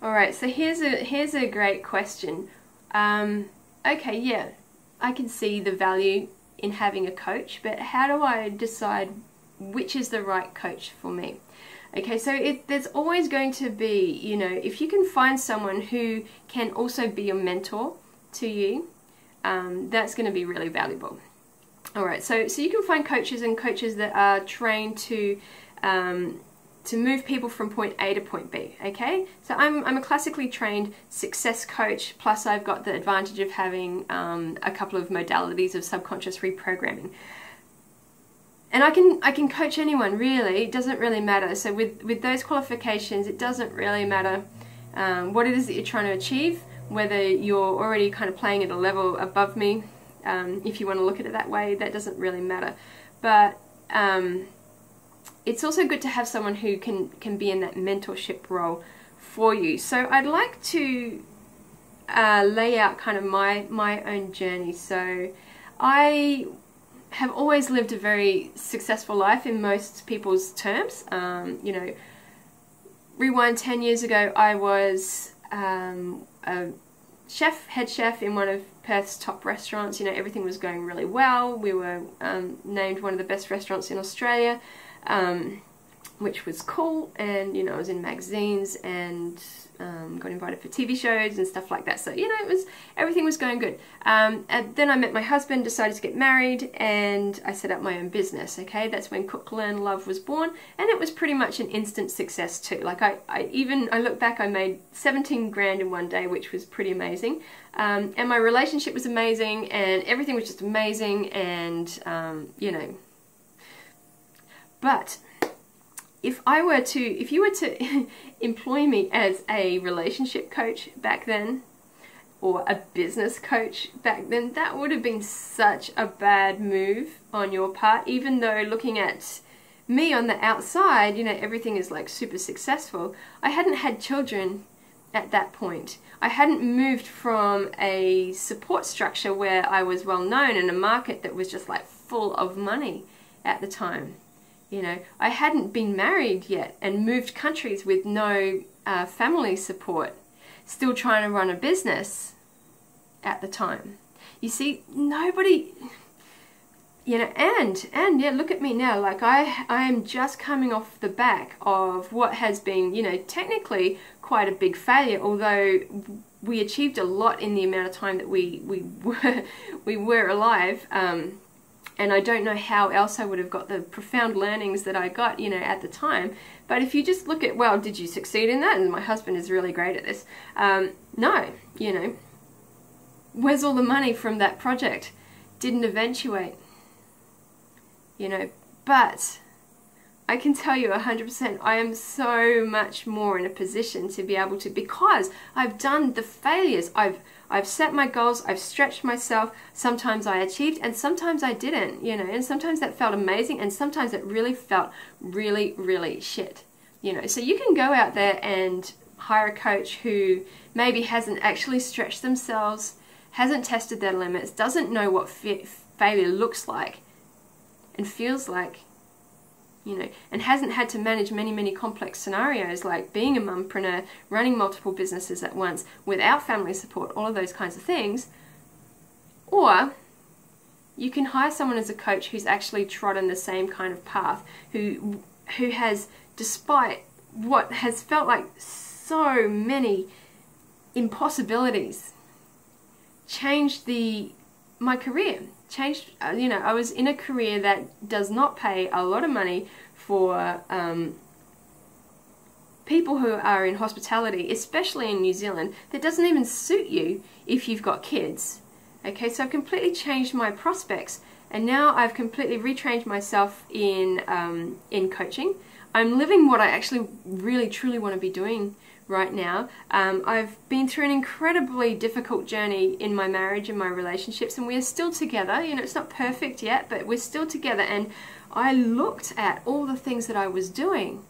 All right, so here's a great question. Okay, yeah, I can see the value in having a coach, but how do I decide which is the right coach for me? Okay, so there's always going to be, you know, if you can find someone who can also be your mentor to you, that's going to be really valuable. All right, so you can find coaches that are trained to move people from point A to point B, okay? So I'm a classically trained success coach, plus I've got the advantage of having a couple of modalities of subconscious reprogramming. And I can coach anyone, really. It doesn't really matter. So with those qualifications, it doesn't really matter what it is that you're trying to achieve, whether you're already kind of playing at a level above me, if you want to look at it that way, that doesn't really matter. But it's also good to have someone who can be in that mentorship role for you. So I'd like to lay out kind of my own journey. So I have always lived a very successful life in most people's terms. You know, rewind 10 years ago, I was a head chef in one of Perth's top restaurants. You know, everything was going really well. We were named one of the best restaurants in Australia. Which was cool, and you know, I was in magazines and got invited for TV shows and stuff like that. So you know, everything was going good. And then I met my husband, decided to get married, and I set up my own business. Okay, that's when Cook, Learn, Love was born, and it was pretty much an instant success too. Like I look back, I made 17 grand in one day, which was pretty amazing. And my relationship was amazing, and everything was just amazing, and you know. But if you were to employ me as a relationship coach back then, or a business coach back then, that would have been such a bad move on your part, even though looking at me on the outside, you know, everything is like super successful. I hadn't had children at that point. I hadn't moved from a support structure where I was well known in a market that was just like full of money at the time. You know, I hadn't been married yet and moved countries with no family support, still trying to run a business at the time. You see, nobody, you know, and yeah, look at me now. Like I am just coming off the back of what has been, you know, technically quite a big failure, although we achieved a lot in the amount of time that we were alive. And I don't know how else I would have got the profound learnings that I got, you know, at the time. But if you just look at, well, did you succeed in that? And my husband is really great at this. No, you know. Where's all the money from that project? Didn't eventuate. You know, but I can tell you 100%, I am so much more in a position to be able to, because I've done the failures. I've set my goals, I've stretched myself, sometimes I achieved and sometimes I didn't, you know, and sometimes that felt amazing and sometimes it really felt really, really shit, you know. So you can go out there and hire a coach who maybe hasn't actually stretched themselves, hasn't tested their limits, doesn't know what failure looks like and feels like, you know, and hasn't had to manage many complex scenarios like being a mumpreneur, running multiple businesses at once without family support, all of those kinds of things. Or you can hire someone as a coach who's actually trodden the same kind of path, who has, despite what has felt like so many impossibilities, changed my career. Changed, you know, I was in a career that does not pay a lot of money for people who are in hospitality, especially in New Zealand, that doesn't even suit you if you've got kids. Okay, so I've completely changed my prospects, and now I've completely retrained myself in coaching. I'm living what I actually really truly want to be doing right now. I've been through an incredibly difficult journey in my marriage and my relationships, and we're still together. You know, it's not perfect yet, but we're still together. And I looked at all the things that I was doing,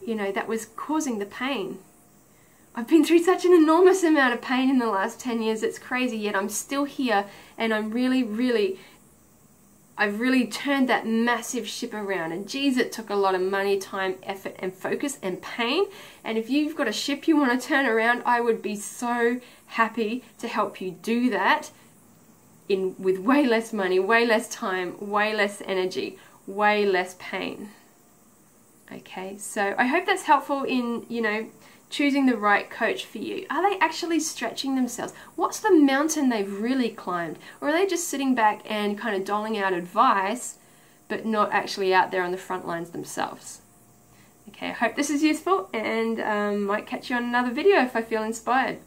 you know, that was causing the pain. I've been through such an enormous amount of pain in the last 10 years, it's crazy, yet I'm still here, and I'm really, really I've really turned that massive ship around. And geez, it took a lot of money, time, effort, and focus and pain. And if you've got a ship you want to turn around, I would be so happy to help you do that with way less money, way less time, way less energy, way less pain. Okay, so I hope that's helpful in, you know, choosing the right coach for you. Are they actually stretching themselves? What's the mountain they've really climbed? Or are they just sitting back and kind of doling out advice, but not actually out there on the front lines themselves? Okay, I hope this is useful, and might catch you on another video if I feel inspired.